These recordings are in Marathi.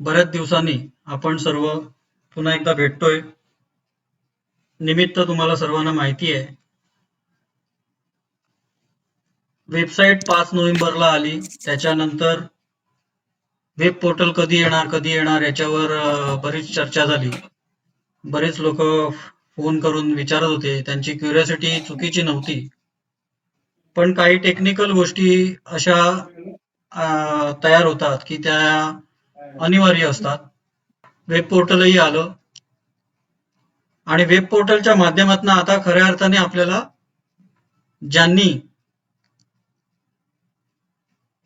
बऱ्याच दिवसांनी आपण सर्व पुन्हा एकदा भेटतोय. निमित्त तुम्हाला सर्वांना माहिती आहे. वेबसाईट 5 नोव्हेंबरला आली. त्याच्यानंतर वेब पोर्टल कधी येणार याच्यावर बरीच चर्चा झाली. बरेच लोक फोन करून विचारत होते. त्यांची क्युरिओसिटी चुकीची नव्हती. पण काही टेक्निकल गोष्टी अशा तयार होतात की त्या अनिवार्य असतात. वेब पोर्टलही आलं आणि वेब पोर्टलच्या माध्यमातून आता खऱ्या अर्थाने आपल्याला ज्यांनी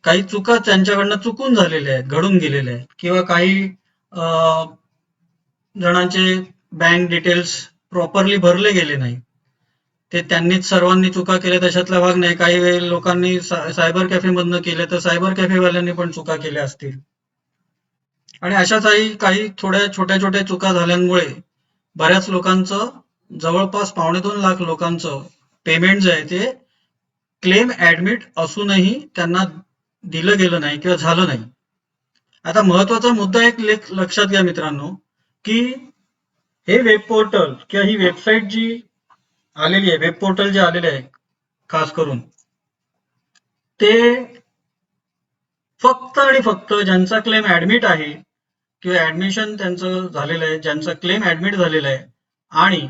काही चुका त्यांच्याकडनं चुकून झालेल्या आहेत, घडून गेलेल्या आहेत किंवा काही जणांचे बँक डिटेल्स प्रॉपरली भरले गेले नाही. ते त्यांनीच सर्वांनी चुका केल्या तशातला भाग नाही. काही वेळी लोकांनी सायबर कॅफेमधनं केले तर सायबर कॅफेवाल्यांनी पण चुका केल्या असतील. आणि अशाच काही थोड्या छोट्या छोट्या चुका झाल्यामुळे बऱ्याच लोकांचं जवळपास 2.25 लाख लोकांचं पेमेंट जे आहे ते क्लेम ऍडमिट असूनही त्यांना दिलं गेलं नाही किंवा झालं नाही. आता महत्वाचा मुद्दा एक लक्षात घ्या मित्रांनो, की हे वेब पोर्टल किंवा ही वेबसाईट जी आलेली आहे, वेब पोर्टल जे आलेले आहे खास करून, ते फक्त आणि फक्त ज्यांचा क्लेम ऍडमिट आहे किंवा ऍडमिशन त्यांचं झालेलं आहे, ज्यांचा क्लेम ऍडमिट झालेला आहे आणि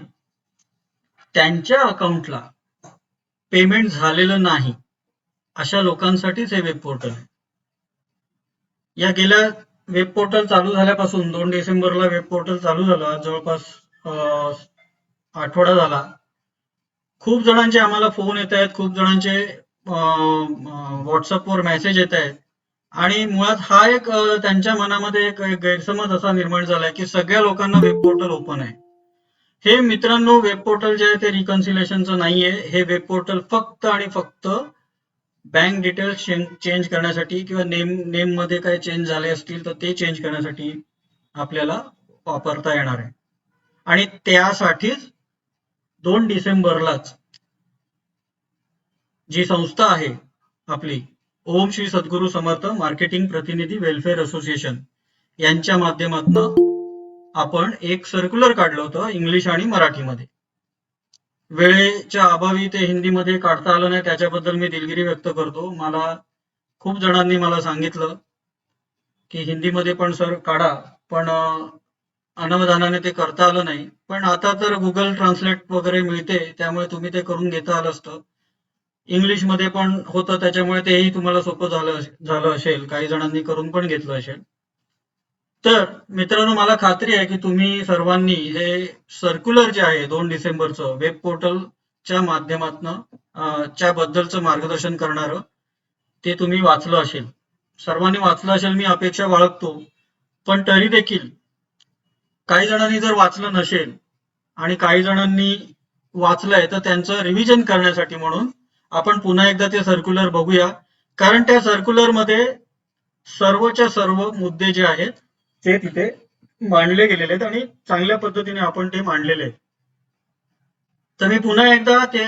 त्यांच्या अकाउंटला पेमेंट झालेलं नाही, अशा लोकांसाठीच हे वेब पोर्टल आहे. या गेल्या वेब पोर्टल चालू झाल्यापासून 2 डिसेंबरला वेब पोर्टल चालू झालं, जवळपास आठवडा झाला. खूप जणांचे आम्हाला फोन येत आहेत, खूप जणांचे व्हॉट्सअपवर मेसेज येत आहेत आणि मुळात हा एक त्यांच्या मनामध्ये एक गैरसमज असा निर्माण झालाय की सगळ्या लोकांना वेब पोर्टल ओपन आहे. हे मित्रांनो, वेब पोर्टल जे आहे ते रिकन्सिलेशनचं नाहीये. हे वेब पोर्टल फक्त आणि फक्त बँक डिटेल्स चेंज करण्यासाठी किंवा नेम मध्ये काही चेंज झाले असतील तर ते चेंज करण्यासाठी आपल्याला वापरता येणार आहे. आणि त्यासाठीच 2 डिसेंबरलाच जी संस्था आहे आपली, ओम श्री सद्गुरू समर्थ मार्केटिंग प्रतिनिधी वेलफेअर असोसिएशन, यांच्या माध्यमातून आपण एक सर्क्युलर काढलं होतं इंग्लिश आणि मराठीमध्ये. वेळेच्या अभावी ते हिंदीमध्ये काढता आलं नाही, त्याच्याबद्दल मी दिलगिरी व्यक्त करतो. खूप जणांनी मला सांगितलं की हिंदीमध्ये पण सर काढा, पण अनवधानाने ते करता आलं नाही. पण आता तर गुगल ट्रान्सलेट वगैरे मिळते, त्यामुळे तुम्ही ते करून घेता आलं असतं. इंग्लिशमध्ये पण होतं, त्याच्यामुळे तेही तुम्हाला सोपं झालं असेल. काही जणांनी करून पण घेतलं असेल. तर मित्रांनो, मला खात्री आहे की तुम्ही सर्वांनी हे सर्क्युलर जे आहे 2 डिसेंबरचं वेब पोर्टलच्या माध्यमातून च्या बद्दलचं मार्गदर्शन करणारं, ते तुम्ही वाचलं असेल. सर्वांनी वाचलं असेल मी अपेक्षा बाळगतो. पण तरी देखील काही जणांनी जर वाचलं नसेल आणि काही जणांनी वाचलंय तर त्यांचं रिव्हिजन करण्यासाठी म्हणून आपण पुन्हा एकदा ते सर्क्युलर बघूया. कारण त्या सर्क्युलरमध्ये सर्वच्या सर्व मुद्दे जे आहेत ते तिथे मांडले गेलेले आहेत आणि चांगल्या पद्धतीने आपण ते मांडलेले आहेत. तर मी पुन्हा एकदा ते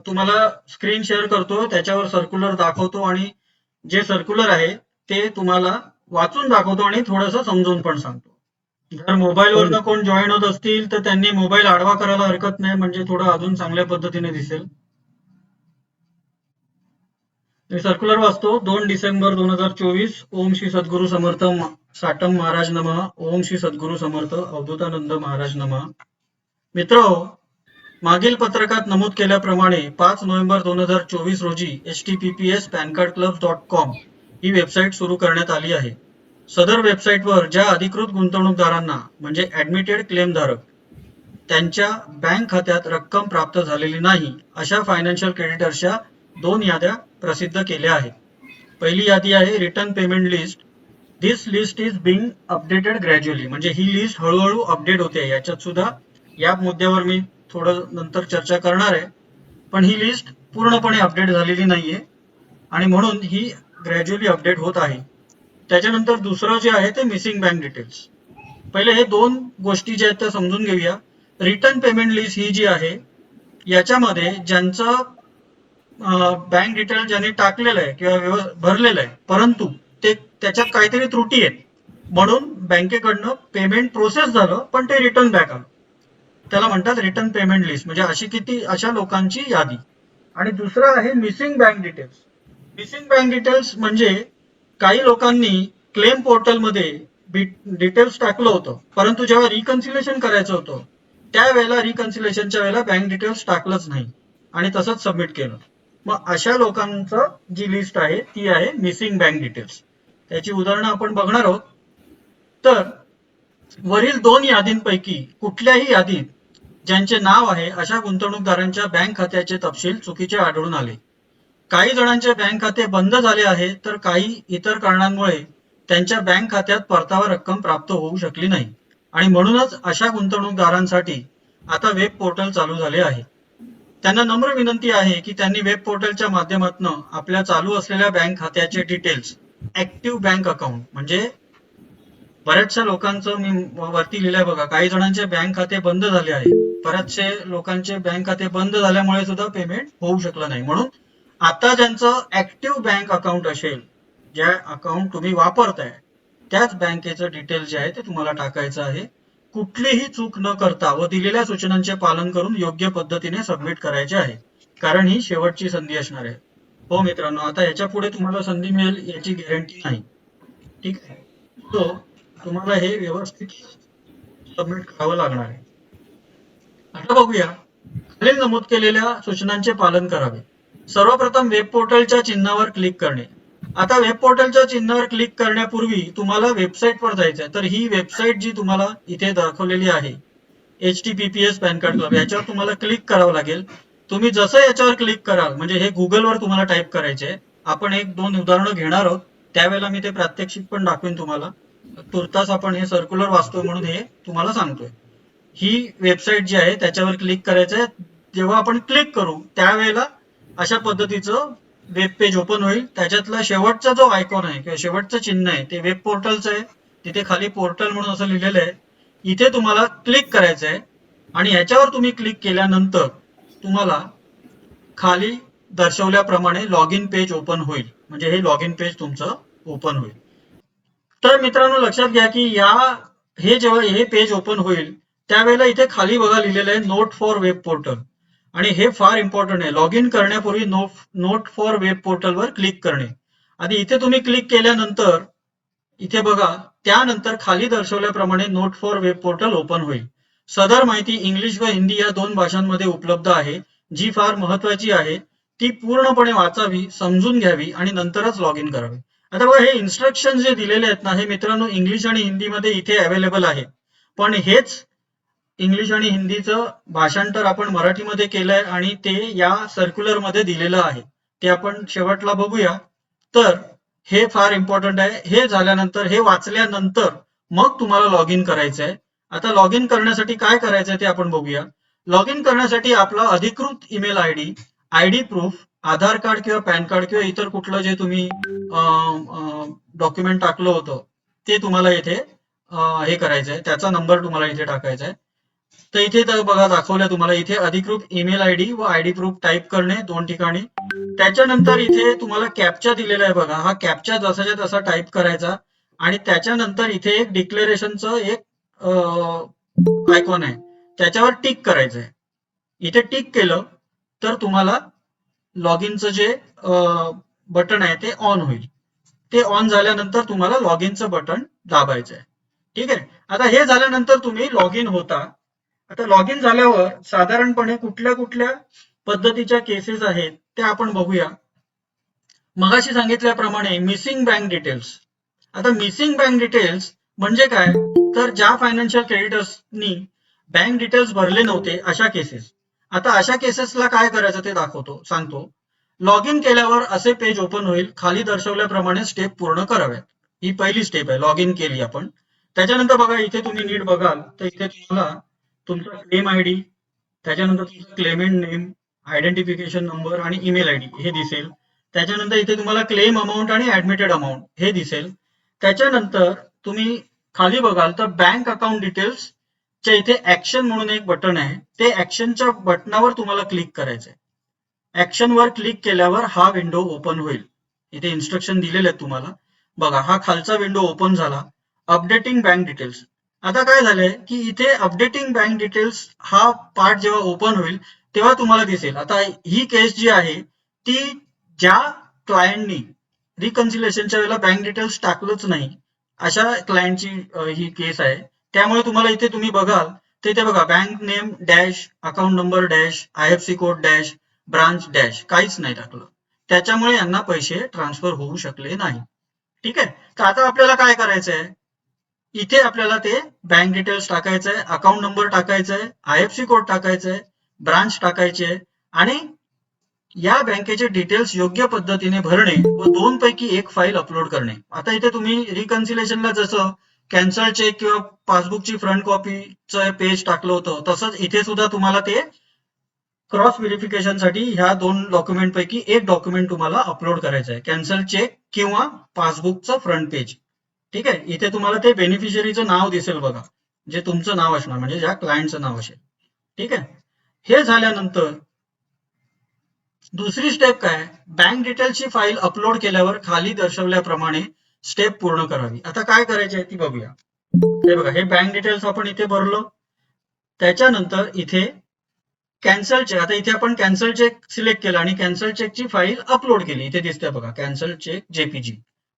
तुम्हाला स्क्रीन शेअर करतो, त्याच्यावर सर्क्युलर दाखवतो आणि जे सर्क्युलर आहे ते तुम्हाला वाचून दाखवतो आणि थोडंसं समजून पण सांगतो. जर मोबाईलवरनं कोण जॉईन होत असतील तर त्यांनी मोबाईल आडवा करायला हरकत नाही, म्हणजे थोडं अजून चांगल्या पद्धतीने दिसेल. मी सर्क्युलर वाचतो. 2 डिसेंबर 2024. ओम श्री सद्गुरू समर्थ साटम महाराज नमः. ओम श्री सद्गुरू समर्थ अवधूतानंद महाराज नमः. मित्र, मागील पत्रकात नमूद केल्याप्रमाणे 5 नोव्हेंबर 2024 रोजी https pancardclubs.com ही वेबसाईट सुरू करण्यात आली आहे. सदर वेबसाईटवर ज्या अधिकृत गुंतवणूकदारांना म्हणजे ऍडमिटेड क्लेमधारक त्यांच्या बँक खात्यात रक्कम प्राप्त झालेली नाही अशा फायनान्शियल क्रेडिटर्सच्या 2 याद्या प्रसिद्ध केल्या आहेत. पहिली यादी आहे return payment list. This list is being updated gradually, म्हणजे ही लिस्ट हळूहळू अपडेट होते. याच्यात सुद्धा या मुद्द्यावर मी थोडं नंतर चर्चा करणार आहे. पण ही लिस्ट पूर्णपणे अपडेट झालेली नाहीये आणि म्हणून ही ग्रॅज्युअली अपडेट होत आहे. त्याच्यानंतर दुसरं जे आहे ते मिसिंग बँक डिटेल्स. पहिले हे 2 गोष्टी ज्या आहेत त्या समजून घेऊया. रिटर्न पेमेंट लिस्ट ही जी आहे याच्यामध्ये ज्यांचं बँक डिटेल ज्यांनी टाकलेलं आहे किंवा भरलेलं आहे, परंतु ते त्याच्यात काहीतरी त्रुटी आहेत म्हणून बँकेकडनं पेमेंट प्रोसेस झालं पण ते रिटर्न बॅक आलं. त्याला म्हणतात रिटर्न पेमेंट लिस्ट, म्हणजे अशा लोकांची यादी. आणि दुसरं आहे missing bank details. Missing bank details म्हणजे काही लोकांनी क्लेम पोर्टलमध्ये डिटेल्स टाकलं होतं, परंतु जेव्हा रिकन्सिलेशन करायचं होतं त्यावेळेला रिकन्सिलेशनच्या वेळेला बँक डिटेल्स टाकलंच नाही आणि तसंच सबमिट केलं. मग अशा लोकांचं जी लिस्ट आहे ती आहे मिसिंग बँक डिटेल्स. त्याची उदाहरणं आपण बघणार आहोत. तर वरील 2 यादींपैकी कुठल्याही यादीत ज्यांचे नाव आहे अशा गुंतवणूकदारांच्या बँक खात्याचे तपशील चुकीचे आढळून आले. काही जणांचे बँक खाते बंद झाले आहे, तर काही इतर कारणांमुळे त्यांच्या बँक खात्यात परतावा रक्कम प्राप्त होऊ शकली नाही आणि म्हणूनच अशा गुंतवणूकदारांसाठी आता वेब पोर्टल चालू झाले आहे. त्यांना नम्र विनंती आहे की त्यांनी वेब पोर्टलच्या माध्यमातून आपल्या चालू असलेल्या बँक खात्याचे डिटेल्स, ऍक्टिव्ह बँक अकाउंट, म्हणजे बऱ्याचशा लोकांचं मी वरती लिहिलंय बघा, काही जणांचे बँक खाते बंद झाले आहे. बरेचसे लोकांचे बँक खाते बंद झाल्यामुळे सुद्धा पेमेंट होऊ शकलं नाही. म्हणून आता ज्यांचं ऍक्टिव्ह बँक अकाउंट असेल, ज्या अकाउंट तुम्ही वापरताय त्याच बँकेचं डिटेल जे आहे ते तुम्हाला टाकायचं आहे. कुठलीही चूक न करता व दिलेल्या सूचनांचे पालन करून योग्य पद्धतीने सबमिट करायचे आहे, कारण ही शेवटची संधी असणार आहे. हो मित्रांनो, आता याच्या पुढे तुम्हाला संधी मिळेल याची गॅरंटी नाही. ठीक आहे, तो तुम्हाला हे व्यवस्थित सबमिट करावं लागणार आहे. आता बघूया, खालील नमूद केलेल्या सूचनांचे पालन करावे. सर्वप्रथम वेब पोर्टलच्या चिन्हावर क्लिक करणे. आता वेब पोर्टलच्या चिन्हावर क्लिक करण्यापूर्वी तुम्हाला वेबसाईटवर जायचं आहे. तर ही वेबसाईट जी तुम्हाला इथे दाखवलेली आहे, HTTPS पॅन कार्ड क्लब, याच्यावर तुम्हाला क्लिक करावं लागेल. तुम्ही जसं याच्यावर क्लिक कराल, म्हणजे हे गुगलवर तुम्हाला टाईप करायचे. आपण 1-2 उदाहरणं घेणार आहोत, त्यावेळेला मी ते प्रात्यक्षिक पण दाखवेन तुम्हाला. तुर्तास आपण हे सर्क्युलर वाचतोय म्हणून हे तुम्हाला सांगतोय. ही वेबसाईट जी आहे त्याच्यावर क्लिक करायचं आहे. जेव्हा आपण क्लिक करू त्यावेळेला अशा पद्धतीचं वेब पेज ओपन होईल. त्याच्यातला शेवटचा जो आयकॉन आहे किंवा शेवटचं चिन्ह आहे ते वेब पोर्टलचं आहे. तिथे खाली पोर्टल म्हणून असं लिहिलेलं आहे. इथे तुम्हाला क्लिक करायचं आहे आणि याच्यावर तुम्ही क्लिक केल्यानंतर तुम्हाला खाली दर्शवल्याप्रमाणे लॉग इन पेज ओपन होईल. म्हणजे हे लॉग इन पेज तुमचं ओपन होईल. तर मित्रांनो लक्षात घ्या की जेव्हा हे पेज ओपन होईल त्यावेळेला इथे खाली बघा लिहिलेलं आहे नोट फॉर वेब पोर्टल, आणि हे फार इम्पॉर्टंट आहे. लॉग इन करण्यापूर्वी नोट फॉर वेब पोर्टलवर क्लिक करणे. आधी इथे तुम्ही क्लिक केल्यानंतर इथे बघा, त्यानंतर खाली दर्शवल्याप्रमाणे note for web portal open होईल. सदर माहिती इंग्लिश व हिंदी या 2 भाषांमध्ये उपलब्ध आहे, जी फार महत्वाची आहे. ती पूर्णपणे वाचावी, समजून घ्यावी आणि नंतरच लॉग इन करावे. आता बघा, हे इन्स्ट्रक्शन जे दिलेले आहेत ना, हे मित्रांनो इंग्लिश आणि हिंदीमध्ये इथे अवेलेबल आहे. पण हेच इंग्लिश आणि हिंदीचं भाषांतर आपण मराठीमध्ये केलंय आणि ते या सर्क्युलर मध्ये दिलेलं आहे. ते आपण शेवटला बघूया. तर हे फार इम्पॉर्टंट आहे. हे झाल्यानंतर, हे वाचल्यानंतर मग तुम्हाला लॉग इन करायचं आहे. आता लॉग इन करण्यासाठी काय करायचंय ते आपण बघूया. लॉग इन करण्यासाठी आपला अधिकृत ईमेल आयडी प्रूफ, आधार कार्ड किंवा पॅन कार्ड किंवा इतर कुठलं जे तुम्ही डॉक्युमेंट टाकलं होतं ते तुम्हाला इथे हे करायचंय. त्याचा नंबर तुम्हाला इथे टाकायचा आहे. तर इथे बघा दाखवलं तुम्हाला, इथे अधिकृत ईमेल आयडी व आयडी प्रूफ टाईप करणे 2 ठिकाणी. त्याच्यानंतर इथे तुम्हाला कॅप्चा दिलेला आहे बघा, हा कॅप्चा जसाच्या तसा टाईप करायचा आणि त्याच्यानंतर इथे एक डिक्लेरेशनचं एक आयकॉन आहे, त्याच्यावर टिक करायचंय. इथे टिक केलं तर तुम्हाला लॉग इनचं जे बटन आहे ते ऑन होईल. ते ऑन झाल्यानंतर तुम्हाला लॉग इनचं बटन दाबायचं आहे. ठीक आहे, आता हे झाल्यानंतर तुम्ही लॉग इन होता. आता लॉग इन झाल्यावर साधारणपणे कुठल्या कुठल्या पद्धतीच्या केसेस आहेत त्या आपण बघूया. मगाशी सांगितल्याप्रमाणे मिसिंग बँक डिटेल्स. आता मिसिंग बँक डिटेल्स म्हणजे काय, तर ज्या फायनान्शियल क्रेडिटर्सनी बँक डिटेल्स भरले नव्हते अशा केसेस. आता अशा केसेसला काय करायचं ते सांगतो. लॉग इन केल्यावर असे पेज ओपन होईल. खाली दर्शवल्याप्रमाणे स्टेप पूर्ण कराव्यात. ही पहिली स्टेप आहे, लॉग इन केली आपण. त्याच्यानंतर बघा, इथे तुम्ही नीट बघाल तर इथे तुम्हाला तुमचा क्लेम आयडी, त्याच्यानंतर तुमचा क्लेमेंट नेम, आयडेंटिफिकेशन नंबर आणि ईमेल आयडी हे दिसेल. त्याच्यानंतर इथे तुम्हाला क्लेम अमाऊंट आणि ऍडमिटेड अमाऊंट हे दिसेल. त्याच्यानंतर तुम्ही खाली बघाल तर बँक अकाउंट डिटेल्स च्या इथे ऍक्शन म्हणून एक बटन आहे. ते ऍक्शनच्या बटनावर तुम्हाला क्लिक करायचं आहे. ऍक्शन वर क्लिक केल्यावर हा विंडो ओपन होईल. इथे इन्स्ट्रक्शन दिलेले आहेत तुम्हाला. बघा, हा खालचा विंडो ओपन झाला. Updating bank details. आता काय झालंय की इथे अपडेटिंग बँक डिटेल्स हा पार्ट जेव्हा ओपन होईल तेव्हा तुम्हाला दिसेल. आता ही केस जी आहे ती ज्या क्लायंटनी रिकन्सिलेशनच्या वेळेला बँक डिटेल्स टाकलंच नाही अशा क्लायंटची ही केस आहे. त्यामुळे तुम्हाला इथे तुम्ही बघाल तर इथे बघा bank name dash, account number dash, IFSC code dash, branch dash काहीच नाही टाकलं. त्याच्यामुळे यांना पैसे ट्रान्सफर होऊ शकले नाही. ठीक आहे. तर आता आपल्याला काय करायचंय, इथे आपल्याला ते बँक डिटेल्स टाकायचंय, अकाउंट नंबर टाकायचंय, IFSC कोड टाकायचंय, ब्रांच टाकायची आहे आणि या बँकेचे डिटेल्स योग्य पद्धतीने भरणे व 2 पैकी एक फाईल अपलोड करणे. आता इथे तुम्ही रिकन्सिलेशनला जसं कॅन्सल चेक किंवा पासबुकची फ्रंट कॉपीचं पेज टाकलं होतं तसंच इथे सुद्धा तुम्हाला ते क्रॉस व्हेरिफिकेशनसाठी ह्या 2 डॉक्युमेंट पैकी एक डॉक्युमेंट तुम्हाला अपलोड करायचं आहे, कॅन्सल चेक किंवा पासबुकचं फ्रंट पेज. ठीक आहे. इथे तुम्हाला ते बेनिफिशियरीचं नाव दिसेल बघा, जे तुमचं नाव असणार म्हणजे ज्या क्लायंटचं नाव असेल. ठीक आहे. हे झाल्यानंतर दुसरी स्टेप काय, बँक डिटेल्सची फाईल अपलोड केल्यावर खाली दर्शवल्याप्रमाणे स्टेप पूर्ण करावी. आता काय करायची आहे ती बघूया. हे बघा, हे बँक डिटेल्स आपण इथे भरलो. त्याच्यानंतर इथे कॅन्सल चेक, आता इथे आपण कॅन्सल चेक सिलेक्ट केला आणि कॅन्सल चेकची फाईल अपलोड केली. इथे दिसते बघा कॅन्सल चेक JPG.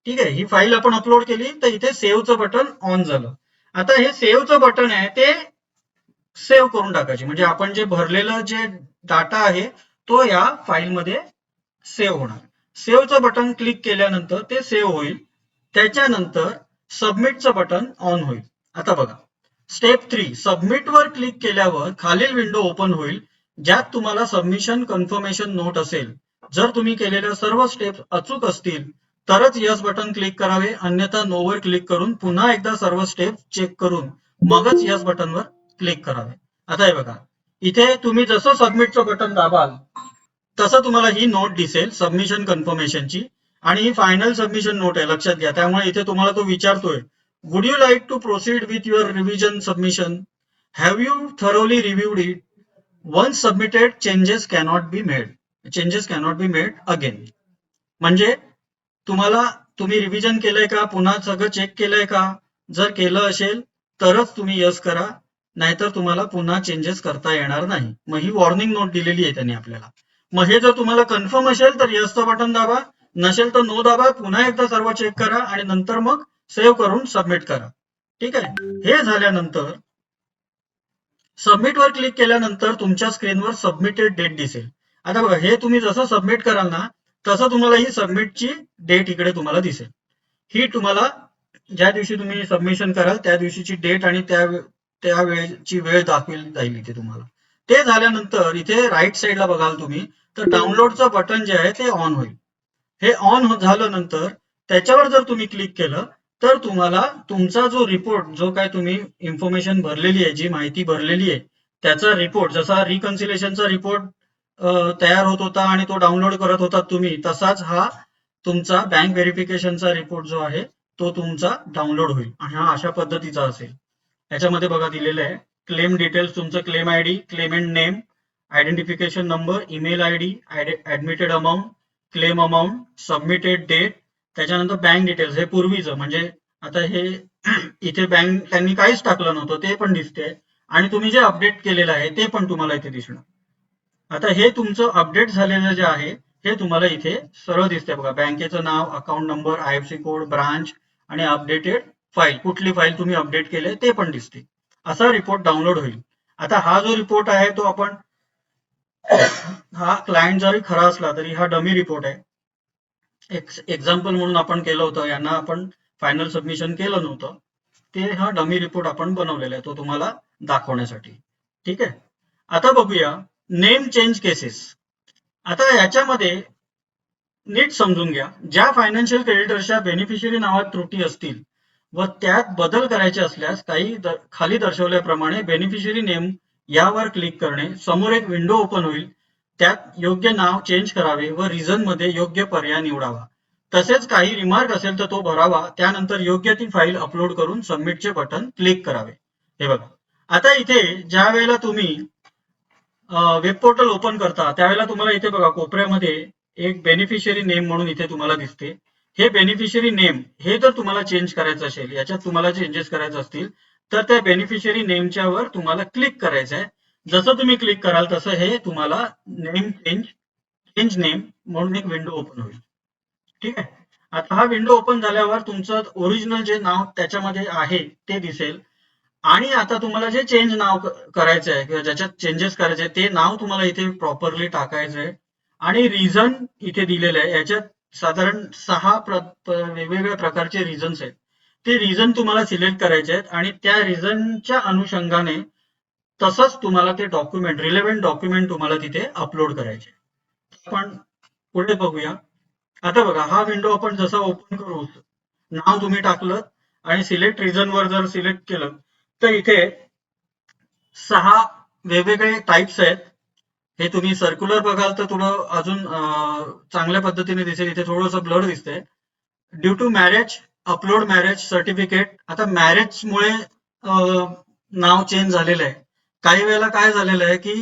ठीक आहे. ही फाईल आपण अपलोड केली तर इथे सेव्हचं बटन ऑन झालं. आता हे सेव्हचं बटन आहे ते सेव्ह करून टाकायचे, म्हणजे आपण जे भरलेलं जे डाटा आहे तो या फाईलमध्ये सेव्ह होणार. सेव्हचं बटन क्लिक केल्यानंतर ते सेव्ह होईल. त्याच्यानंतर सबमिटचं बटन ऑन होईल. आता बघा, स्टेप 3, सबमिटवर क्लिक केल्यावर खालील विंडो ओपन होईल ज्यात तुम्हाला सबमिशन कन्फर्मेशन नोट असेल. जर तुम्ही केलेल्या सर्व स्टेप अचूक असतील तरच यस बटन क्लिक करावे, अन्यथा नो वर क्लिक करून पुन्हा एकदा सर्व स्टेप चेक करून मगच यस बटनवर क्लिक करावे. आता हे बघा, इथे तुम्ही जसं सबमिटचं बटन दाबाल तसं तुम्हाला ही नोट दिसेल सबमिशन कन्फर्मेशनची आणि ही फायनल सबमिशन नोट आहे, लक्षात घ्या. त्यामुळे इथे तुम्हाला तो विचारतोय, would you like to proceed with your revision submission, have you thoroughly reviewed it, once submitted changes cannot be made again. म्हणजे तुम्ही रिव्हिजन केलंय का, पुन्हा सगळं चेक केलंय का, जर केलं असेल तरच तुम्ही यस करा, नाहीतर तुम्हाला पुन्हा चेंजेस करता येणार नाही. मग ही वॉर्निंग नोट दिलेली आहे त्यांनी आपल्याला. मग हे जर तुम्हाला कन्फर्म असेल तर यसचं बटन दाबा, नसेल तर नो दाबा, पुन्हा एकदा सर्व चेक करा आणि नंतर मग सेव्ह करून सबमिट करा. ठीक आहे. हे झाल्यानंतर सबमिटवर क्लिक केल्यानंतर तुमच्या स्क्रीनवर सबमिटेड डेट दिसेल. आता बघा, हे तुम्ही जसं सबमिट कराल ना तसं तुम्हाला ही सबमिटची डेट इकडे तुम्हाला दिसेल. ही तुम्हाला ज्या दिवशी तुम्ही सबमिशन कराल त्या दिवशीची डेट आणि त्या वेळेची वेळ दाखवेल जाईल इथे तुम्हाला. ते झाल्यानंतर इथे राईट साईडला बघाल तुम्ही तर डाउनलोडचं बटन जे आहे ते ऑन होईल. हे ऑन झालं नंतर त्याच्यावर जर तुम्ही क्लिक केलं तर तुम्हाला तुमचा जो रिपोर्ट, जो काय तुम्ही इन्फॉर्मेशन भरलेली आहे, जी माहिती भरलेली आहे त्याचा रिपोर्ट, जसा रिकन्सिलेशनचा रिपोर्ट तयार होत होता आणि तो डाउनलोड करत होता तुम्ही, तसाच हा तुमचा बँक व्हेरिफिकेशनचा रिपोर्ट जो आहे तो तुमचा डाउनलोड होईल आणि हा अशा पद्धतीचा असेल. याच्यामध्ये बघा दिलेलं आहे क्लेम डिटेल्स, तुमचं claim ID, claimant name, identification number, email ID, admitted amount, claim amount, submitted date, त्याच्यानंतर बँक डिटेल्स हे पूर्वीचं, म्हणजे आता हे इथे बँक त्यांनी काहीच टाकलं नव्हतं ते पण दिसते आणि तुम्ही जे अपडेट केलेलं आहे ते पण तुम्हाला इथे दिसणार. आता हे तुमचं अपडेट झालेलं जे आहे हे तुम्हाला इथे सरळ दिसते बघा, बँकेचं नाव, account number, IFSC code, branch आणि अपडेटेड फाईल, कुठली फाईल तुम्ही अपडेट केले ते पण दिसते. असा रिपोर्ट डाउनलोड होईल. आता हा जो रिपोर्ट आहे तो आपण हा क्लायंट जरी खरा असला तरी हा डमी रिपोर्ट आहे. एक्झाम्पल म्हणून आपण केलं होतं, यांना आपण फायनल सबमिशन केलं नव्हतं, ते हा डमी रिपोर्ट आपण बनवलेला आहे तो तुम्हाला दाखवण्यासाठी. ठीक आहे. आता बघूया नेम चेंज केसेस. आता याच्यामध्ये नीट समजून घ्या, ज्या फायनान्शियल क्रेडिटर्सच्या बेनिफिशियरी नावात त्रुटी असतील व त्यात बदल करायचे असल्यास खाली दर्शवल्याप्रमाणे बेनिफिशियरी नेम यावर क्लिक करणे, समोर एक विंडो ओपन होईल, त्यात योग्य नाव चेंज करावे व रिझन मध्ये योग्य पर्याय निवडावा. तसेच काही रिमार्क असेल तर तो भरावा, त्यानंतर योग्य ती फाईल अपलोड करून सबमिटचे बटन क्लिक करावे. हे बघा, आता इथे ज्या वेळेला तुम्ही वेब पोर्टल ओपन करता त्यावेळेला तुम्हाला इथे बघा कोपऱ्यामध्ये एक बेनिफिशियरी नेम म्हणून इथे तुम्हाला दिसते. हे बेनिफिशियरी नेम हे जर तुम्हाला चेंज करायचं असेल, याच्यात तुम्हाला चेंजेस करायचे असतील, तर त्या बेनिफिशियरी नेमच्या वर तुम्हाला क्लिक करायचं आहे. जसं तुम्ही क्लिक कराल तसं हे तुम्हाला नेम चेंज नेम म्हणून एक विंडो ओपन होईल. ठीक आहे. आता हा विंडो ओपन झाल्यावर तुमचं ओरिजिनल जे नाव त्याच्यामध्ये आहे ते दिसेल. आणि आता तुम्हाला जे चेंज नाव करायचं आहे किंवा ज्याच्यात चेंजेस करायचे आहे ते नाव तुम्हाला इथे प्रॉपरली टाकायचं आहे. आणि रिझन इथे दिलेलं आहे. याच्यात साधारण 6 वेगवेगळ्या प्रकारचे रिझन्स आहेत. ते रिझन तुम्हाला सिलेक्ट करायचे आहेत आणि त्या रिझनच्या अनुषंगाने तसंच तुम्हाला ते डॉक्युमेंट, रिलेव्हंट डॉक्युमेंट तुम्हाला तिथे अपलोड करायचे. आपण पुढे बघूया. आता बघा, हा विंडो आपण जसा ओपन करू, नाव तुम्ही टाकलं आणि सिलेक्ट रिजन वर जर सिलेक्ट केलं तर इथे 6 वेगवेगळे टाइप्स आहेत. हे तुम्ही सर्क्युलर बघाल तर थोडं अजून चांगल्या पद्धतीने दिसेल. इथे थोडंसं ब्लर दिसतंय. Due to marriage, upload marriage certificate. आता मॅरेजमुळे नाव चेंज झालेलं आहे. काही वेळेला काय झालेलं आहे की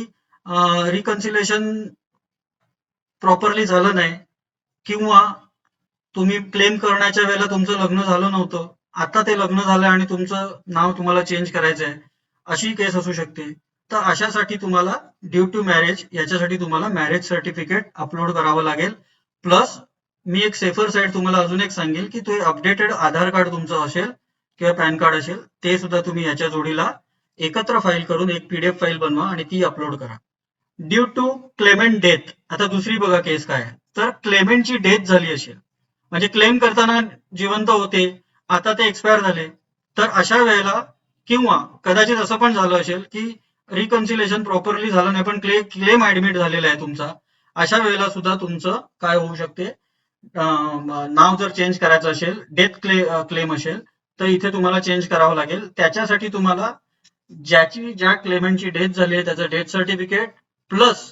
रिकन्सिलेशन प्रॉपरली झालं नाही किंवा तुम्ही क्लेम करण्याच्या वेळेला तुमचं लग्न झालं नव्हतं, आता ते लग्न झालं आणि तुमचं नाव तुम्हाला चेंज करायचं आहे, अशी केस असू शकते. तर अशासाठी तुम्हाला ड्यू टू मॅरेज याच्यासाठी तुम्हाला मॅरेज सर्टिफिकेट अपलोड करावं लागेल. प्लस मी एक सेफर साईड तुम्हाला अजून एक सांगेल की ते अपडेटेड आधार कार्ड तुमचं असेल किंवा पॅन कार्ड असेल ते सुद्धा तुम्ही याच्या जोडीला एकत्र फाईल करून एक पीडीएफ फाईल बनवा आणि ती अपलोड करा. Due to claimant death. आता दुसरी बघा केस काय आहे. तर क्लेमेंटची डेथ झाली असेल, म्हणजे क्लेम करताना जिवंत होते, आता ते एक्सपायर झाले, तर अशा वेळेला किंवा कदाचित असं पण झालं असेल की रिकन्सिलेशन प्रॉपरली झालं नाही पण क्लेम ऍडमिट झालेला आहे तुमचा, अशा वेळेला सुद्धा तुमचं काय होऊ शकते, नाव जर चेंज करायचं असेल, डेथ क्लेम असेल तर इथे तुम्हाला चेंज करावं लागेल. त्याच्यासाठी तुम्हाला ज्या क्लेमेंटची डेथ झाली आहे त्याचं death certificate plus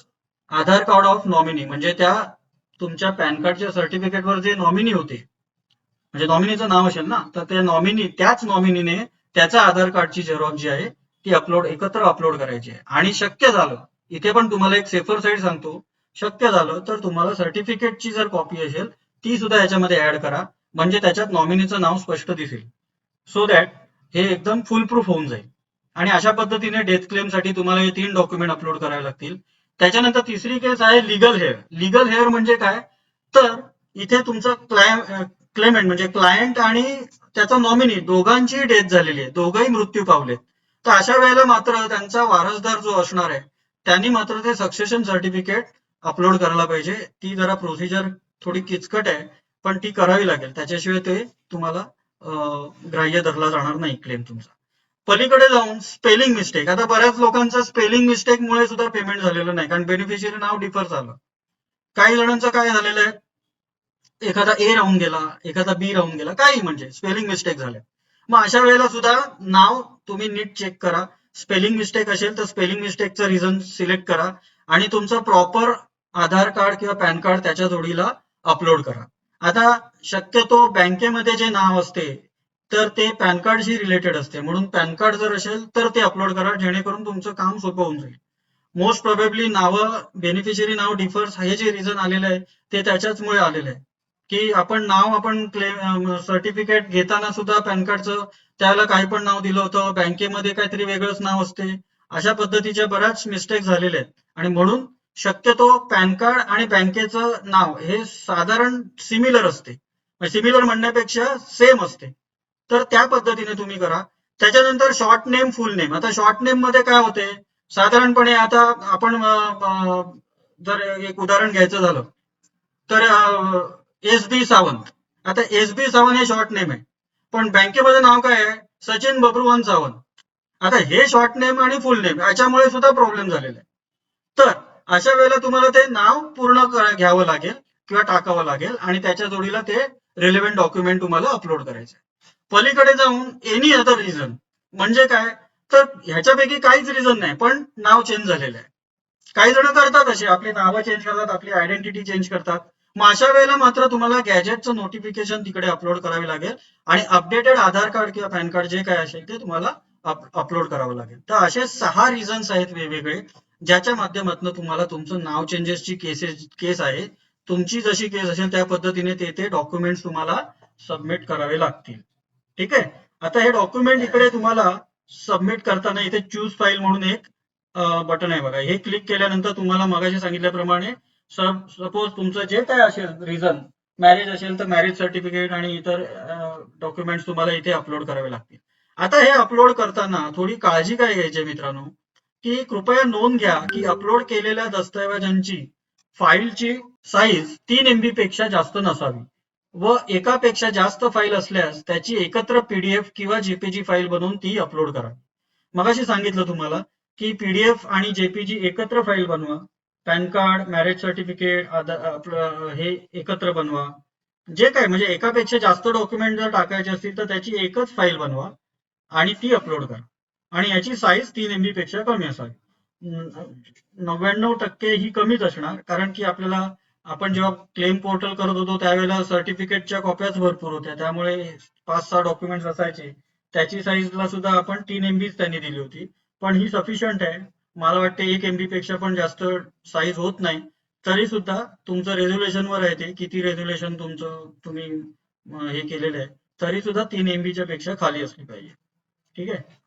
Aadhaar card of nominee, म्हणजे त्या तुमच्या पॅन कार्डच्या सर्टिफिकेटवर जे नॉमिनी होते, म्हणजे नॉमिनीचं नाव असेल ना, तर त्या त्याच नॉमिनीने त्याचा आधार कार्डची झेरॉक्स जी आहे ती एकत्र अपलोड करायची आहे. आणि शक्य झालं, इथे पण तुम्हाला एक सेफर साईड सांगतो, शक्य झालं तर तुम्हाला सर्टिफिकेटची जर कॉपी असेल ती सुद्धा याच्यामध्ये ऍड करा, म्हणजे त्याच्यात नॉमिनीचं नाव स्पष्ट दिसेल. सो दॅट हे एकदम फुल प्रूफ होऊन जाईल. आणि अशा पद्धतीने डेथ क्लेमसाठी तुम्हाला हे 3 डॉक्युमेंट अपलोड करावे लागतील. त्याच्यानंतर तिसरी केस आहे लिगल हेअर. लिगल हेअर म्हणजे काय, तर इथे तुमचं क्लेमेंट म्हणजे क्लायंट आणि त्याचा नॉमिनी दोघांची डेथ झालेली आहे, दोघंही मृत्यू पावले, तर अशा वेळेला मात्र त्यांचा वारसदार जो असणार आहे त्यांनी मात्र ते सक्सेशन सर्टिफिकेट अपलोड करायला पाहिजे. ती जरा प्रोसिजर थोडी किचकट आहे पण ती करावी लागेल, त्याच्याशिवाय ते तुम्हाला ग्राह्य धरला जाणार नाही क्लेम तुमचा. पलीकडे जाऊन स्पेलिंग मिस्टेक. आता बऱ्याच लोकांचं स्पेलिंग मिस्टेक मुळे सुद्धा पेमेंट झालेलं नाही, कारण बेनिफिशियरी नाव डिफर झालं. काही जणांचं काय झालेलं आहे, एखादा ए राहून गेला, एखादा बी राहून गेला, काही म्हणजे स्पेलिंग मिस्टेक झाल्या. मग अशा वेळेला सुद्धा नाव तुम्ही नीट चेक करा. स्पेलिंग मिस्टेक असेल तर स्पेलिंग मिस्टेकचं रिझन सिलेक्ट करा आणि तुमचं प्रॉपर आधार कार्ड किंवा पॅन कार्ड त्याच्या जोडीला अपलोड करा. आता शक्यतो बँकेमध्ये जे नाव असते तर ते पॅन कार्डशी रिलेटेड असते, म्हणून पॅन कार्ड जर असेल तर ते अपलोड करा, जेणेकरून तुमचं काम सोपं होऊन जाईल. मोस्ट प्रोबेबली नावं, बेनिफिशियरी नाव डिफर्स हे जे रिझन आलेलं आहे ते त्याच्याचमुळे आलेलं आहे की आपण क्लेम सर्टिफिकेट घेताना सुद्धा पॅन कार्डचं त्याला काही पण नाव दिलं होतं, बँकेमध्ये काहीतरी वेगळंच नाव असते, अशा पद्धतीच्या बऱ्याच मिस्टेक झालेल्या आहेत. आणि म्हणून शक्यतो पॅन कार्ड आणि बँकेचं नाव हे साधारण सिमिलर असते, सिमिलर म्हणण्यापेक्षा सेम असते, तर त्या पद्धतीने तुम्ही करा. त्याच्यानंतर शॉर्ट नेम, फुल नेम. आता शॉर्ट नेम मध्ये काय होते, साधारणपणे आता आपण जर एक उदाहरण घ्यायचं झालं तर एस बी सावंत. आता एस बी सावंत हे शॉर्ट नेम आहे, पण बँकेमध्ये नाव काय आहे, सचिन बब्रुवान सावंत. आता हे शॉर्ट नेम आणि फुल नेम याच्यामुळे सुद्धा प्रॉब्लेम झालेला आहे. तर अशा वेळेला तुम्हाला ते नाव पूर्ण घ्यावं लागेल किंवा टाकावं लागेल आणि त्याच्या जोडीला ते रिलेव्हंट डॉक्युमेंट तुम्हाला अपलोड करायचं आहे. पलीकडे जाऊन एनी अदर रिझन म्हणजे काय, तर ह्याच्यापैकी काहीच रिझन नाही पण नाव चेंज झालेलं आहे. काही जण करतात असे, आपली नावं चेंज करतात, आपली आयडेंटिटी चेंज करतात. मग अशा वेळेला मात्र तुम्हाला गॅजेटचं नोटिफिकेशन तिकडे अपलोड करावे लागेल आणि अपडेटेड आधार कार्ड किंवा पॅन कार्ड जे काय असेल ते तुम्हाला अपलोड करावं लागेल. तर असे 6 रिझन्स आहेत वेगवेगळे, ज्याच्या माध्यमातून तुम्हाला तुमचं नाव चेंजेसची केस आहे तुमची जशी केस असेल त्या पद्धतीने ते डॉक्युमेंट्स तुम्हाला सबमिट करावे लागतील. ठीक आहे. आता हे डॉक्युमेंट इकडे तुम्हाला सबमिट करताना इथे चूज फाईल म्हणून एक बटन आहे बघा. हे क्लिक केल्यानंतर तुम्हाला मगाशी सांगितल्याप्रमाणे सपोज तुमचं जे काय असेल रिझन, मॅरेज असेल तर मॅरेज सर्टिफिकेट आणि इतर डॉक्युमेंट्स तुम्हाला इथे अपलोड करावे लागतील. आता हे अपलोड करताना थोडी काळजी काय घ्यायची मित्रांनो, की कृपया नोंद घ्या की अपलोड केलेल्या दस्तऐवजांची फाईलची साईज 3 MB पेक्षा जास्त नसावी व एकापेक्षा जास्त फाईल असल्यास त्याची एकत्र पीडीएफ किंवा जेपीजी फाईल बनवून ती अपलोड करा. मगाशी सांगितलं तुम्हाला की पीडीएफ आणि जेपीजी एकत्र फाईल बनवा. पॅन कार्ड, मॅरेज सर्टिफिकेट, हे एकत्र बनवा. जे काय म्हणजे एकापेक्षा जास्त डॉक्युमेंट जर टाकायचे असतील तर त्याची एकच फाईल बनवा आणि ती अपलोड करा. आणि याची साईज 3 MB पेक्षा कमी असावी. 99% ही कमीच असणार, कारण की आपण जेव्हा क्लेम पोर्टल करत होतो त्यावेळेला सर्टिफिकेटच्या कॉप्याच भरपूर होत्या, त्यामुळे 5-6 डॉक्युमेंट असायचे. त्याची साईजला सुद्धा आपण 3 MB त्यांनी दिली होती, पण ही सफिशियंट आहे. मला वाटते 1 MB पेक्षा पण जास्त साईज होत नाही. तरी सुद्धा तुमचं रेझोल्युशनवर आहे ते, किती रेझोल्युशन तुम्ही हे केलेलं आहे, तरी सुद्धा 3 MB पेक्षा खाली असली पाहिजे. ठीक आहे.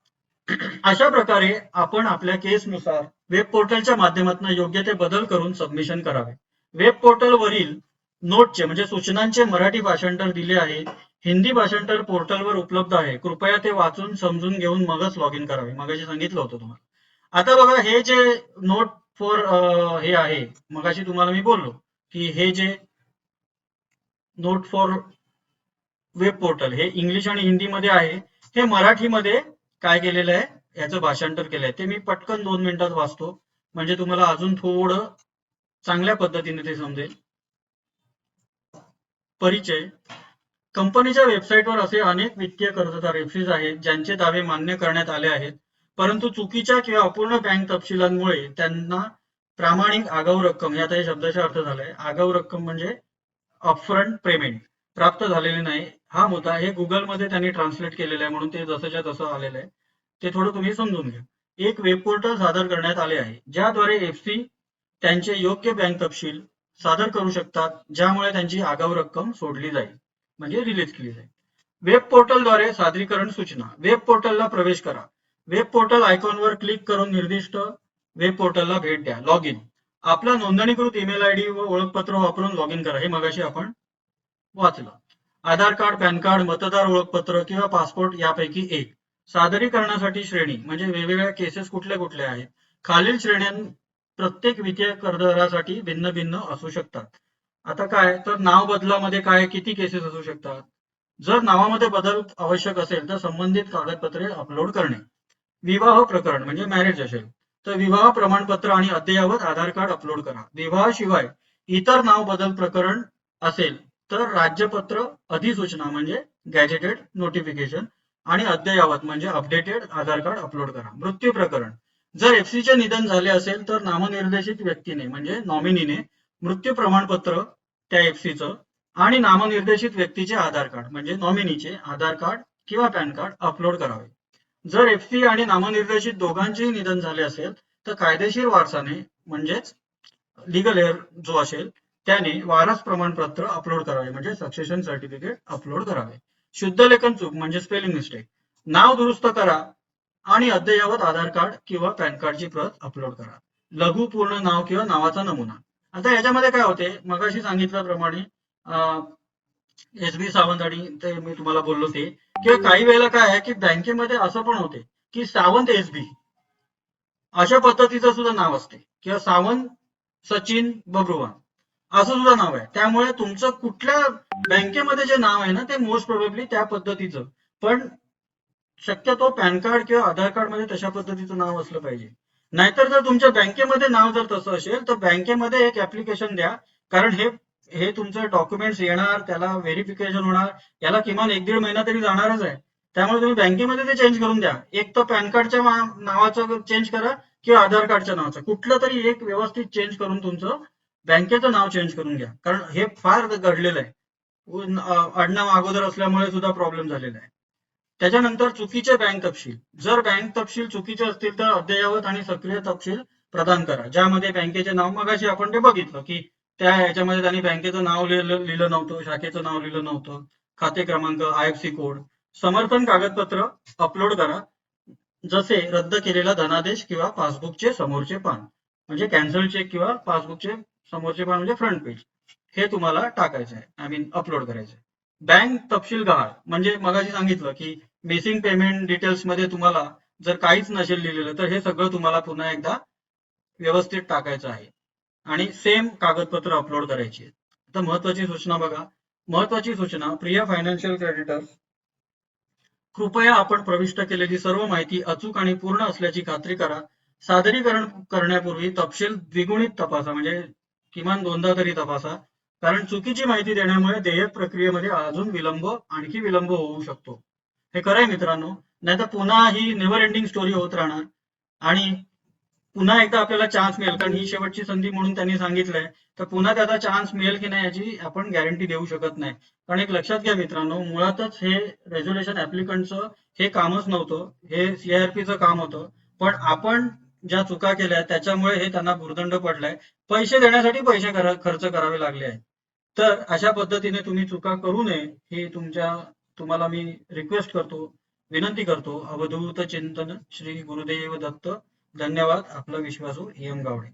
अशा प्रकारे आपण आपल्या केसनुसार वेब पोर्टलच्या माध्यमातून योग्य ते बदल करून सबमिशन करावे. वेब पोर्टलवरील नोटचे म्हणजे सूचनांचे मराठी भाषांतर दिले आहे. हिंदी भाषांतर पोर्टलवर उपलब्ध आहे. कृपया ते वाचून समजून घेऊन मगच लॉग इन करावे. मगाशी सांगितलं होतं तुम्हाला. आता बघा, हे जे नोट फॉर हे आहे, मगाशी तुम्हाला मी बोललो की हे जे नोट फॉर वेब पोर्टल हे इंग्लिश आणि हिंदीमध्ये आहे. हे मराठीमध्ये काय केलेलं आहे, याचं भाषांतर केलंय. ते मी पटकन 2 मिनिटात वाचतो, म्हणजे तुम्हाला अजून थोडं चांगल्या पद्धतीने ते समजेल. परिचय. कंपनीच्या वेबसाईटवर असे अनेक वित्तीय कर्जदार एफसीज आहेत ज्यांचे दावे मान्य करण्यात आले आहेत, परंतु चुकीच्या किंवा अपूर्ण बँक तपशिलांमुळे त्यांना प्रामाणिक आगाऊ रक्कम, आता हे शब्दाचा अर्थ झालाय, आगाऊ रक्कम म्हणजे अपफ्रंट पेमेंट प्राप्त झालेले नाही. हा मुद्दा हे गुगलमध्ये त्यांनी ट्रान्सलेट केलेला आहे, म्हणून ते जसंच्या तसं आलेलं आहे. ते थोडं तुम्ही समजून घ्या. एक वेब पोर्टल सादर करण्यात आले आहे ज्याद्वारे एफसी त्यांचे योग्य बँक तपशील सादर करू शकतात, ज्यामुळे त्यांची आगाऊ रक्कम सोडली जाईल म्हणजे रिलीज केली जाईल. वेब पोर्टलद्वारे सादरीकरण सूचना. वेब पोर्टलला प्रवेश करा. वेब पोर्टल आयकॉनवर क्लिक करून निर्दिष्ट वेब पोर्टलला भेट द्या. Log in. आपला नोंदणीकृत ईमेल आयडी व ओळखपत्र वापरून लॉग इन करा. हे मगाशी आपण वाचलं. आधार कार्ड, पॅन कार्ड, मतदार ओळखपत्र किंवा पासपोर्ट यापैकी एक. सादरीकरणासाठी श्रेणी म्हणजे वेगवेगळ्या केसेस कुठल्या कुठल्या आहेत. खालील श्रेण्या प्रत्येक वित्तीय कर्जदारासाठी भिन्न भिन्न असू शकतात. आता काय तर नाव बदलामध्ये काय किती केसेस असू शकतात. जर नावामध्ये बदल आवश्यक असेल तर संबंधित कागदपत्रे अपलोड करणे. विवाह प्रकरण म्हणजे मॅरेज असेल तर विवाह प्रमाणपत्र आणि अद्ययावत आधार कार्ड अपलोड करा. विवाहाशिवाय इतर नाव बदल प्रकरण असेल तर राज्यपत्र अधिसूचना म्हणजे गॅजेटेड नोटिफिकेशन आणि अद्ययावत म्हणजे अपडेटेड आधार कार्ड अपलोड करा. मृत्यू प्रकरण. जर एफसीचे निधन झाले असेल तर नामनिर्देशित व्यक्तीने म्हणजे नॉमिनीने मृत्यू प्रमाणपत्र त्या एफसीचं आणि नामनिर्देशित व्यक्तीचे आधार कार्ड म्हणजे नॉमिनीचे आधार कार्ड किंवा पॅन कार्ड अपलोड करावे. जर एफसी आणि नामनिर्देशित दोघांचेही निधन झाले असेल तर कायदेशीर वारसाने म्हणजेच लीगल हेअर जो असेल त्याने वारस प्रमाणपत्र अपलोड करावे म्हणजे सक्सेशन सर्टिफिकेट अपलोड करावे. शुद्ध लेखन चूक म्हणजे स्पेलिंग मिस्टेक. नाव दुरुस्त करा आणि अद्ययावत आधार कार्ड किंवा पॅन कार्डची प्रत अपलोड करा. लघु पूर्ण नाव किंवा नावाचा नमुना. आता याच्यामध्ये काय होते, मगाशी सांगितल्याप्रमाणे SB सावंत आणि ते मी तुम्हाला बोललो ते, किंवा काही वेळेला काय आहे की बँकेमध्ये असं पण होते की सावंत SB अशा पद्धतीचं सुद्धा नाव असते, किंवा सावंत सचिन बब्रुवान असं सुद्धा नाव आहे. त्यामुळे तुमचं कुठल्या बँकेमध्ये जे नाव आहे ना ते मोस्ट प्रोबेबली त्या पद्धतीचं, पण शक्यतो पॅन कार्ड किंवा आधार कार्ड मध्ये तशा पद्धतीचं नाव असलं पाहिजे. नाहीतर जर तुमच्या बँकेमध्ये नाव जर तसं असेल तर बँकेमध्ये एक ऍप्लिकेशन द्या, कारण हे तुमचं डॉक्युमेंट्स येणार, त्याला व्हेरिफिकेशन होणार, याला किमान 1-1.5 महिना तरी जाणारच आहे. त्यामुळे तुम्ही बँकेमध्ये ते चेंज करून द्या. एक तर पॅन कार्डच्या नावाचं चेंज करा किंवा आधार कार्डच्या नावाचं कुठलं तरी एक व्यवस्थित चेंज करून तुमचं बँकेचं नाव चेंज करून घ्या, कारण हे फार घडलेलं आहे. आडनाव अगोदर असल्यामुळे सुद्धा प्रॉब्लेम झालेला आहे. त्याच्यानंतर चुकीचे बँक तपशील. जर बँक तपशील चुकीचे असतील तर अद्ययावत आणि सक्रिय तपशील प्रदान करा, ज्यामध्ये बँकेचे नाव, मगाशी आपण ते बघितलं की त्या ह्याच्यामध्ये त्यांनी बँकेचं नाव लिहिलं नव्हतं, शाखेचं नाव लिहिलं नव्हतं, खाते क्रमांक, आयएफसी कोड. समर्थन कागदपत्र अपलोड करा, जसे रद्द केलेला धनादेश किंवा पासबुकचे समोरचे पान, म्हणजे कॅन्सल चेक किंवा पासबुकचे समोरचे पान म्हणजे फ्रंट पेज, हे तुम्हाला टाकायचं आहे, आय मीन अपलोड करायचं आहे. बँक तपशील गहाळ, म्हणजे मगाशी सांगितलं की मिसिंग पेमेंट डिटेल्स मध्ये तुम्हाला जर काहीच नसेल लिहिलेलं तर हे सगळं तुम्हाला पुन्हा एकदा व्यवस्थित टाकायचं आहे आणि सेम कागदपत्र अपलोड करायची. आता महत्वाची सूचना बघा, महत्वाची सूचना, प्रिय फायनान्शियल क्रेडिटर्स, कृपया आपण प्रविष्ट केलेली सर्व माहिती अचूक आणि पूर्ण असल्याची खात्री करा. सादरीकरण करण्यापूर्वी तपशील द्विगुणित तपासा, म्हणजे किमान 2दा तरी तपासा, कारण चुकीची माहिती देण्यामुळे देयक प्रक्रियेमध्ये आणखी विलंब होऊ शकतो. हे खरं आहे मित्रांनो, नाहीतर पुन्हा ही नेव्हर एंडिंग स्टोरी होत राहणार आणि पुन्हा एकदा आपल्याला चान्स मिळेल, कारण ही शेवटची संधी म्हणून त्यांनी सांगितलंय, तर पुन्हा त्याचा चान्स मिळेल की नाही याची आपण गॅरंटी देऊ शकत नाही. कारण एक लक्षात घ्या मित्रांनो, मुळातच हे रेझोल्युशन ऍप्लिकंटचं हे कामच नव्हतं, हे सीआरपीचं काम होतं, पण आपण ज्या चुका केल्या त्याच्यामुळे हे त्यांना भुर्दंड पडलाय, पैसे देण्यासाठी पैसे खर्च करावे लागले आहेत. तर अशा पद्धतीने तुम्ही चुका करू नये हे तुम्हाला मी रिक्वेस्ट करतो, विनंती करतो. अवधूत चिंतन श्री गुरुदेव दत्त. धन्यवाद. आपला विश्वासू एम गावडे.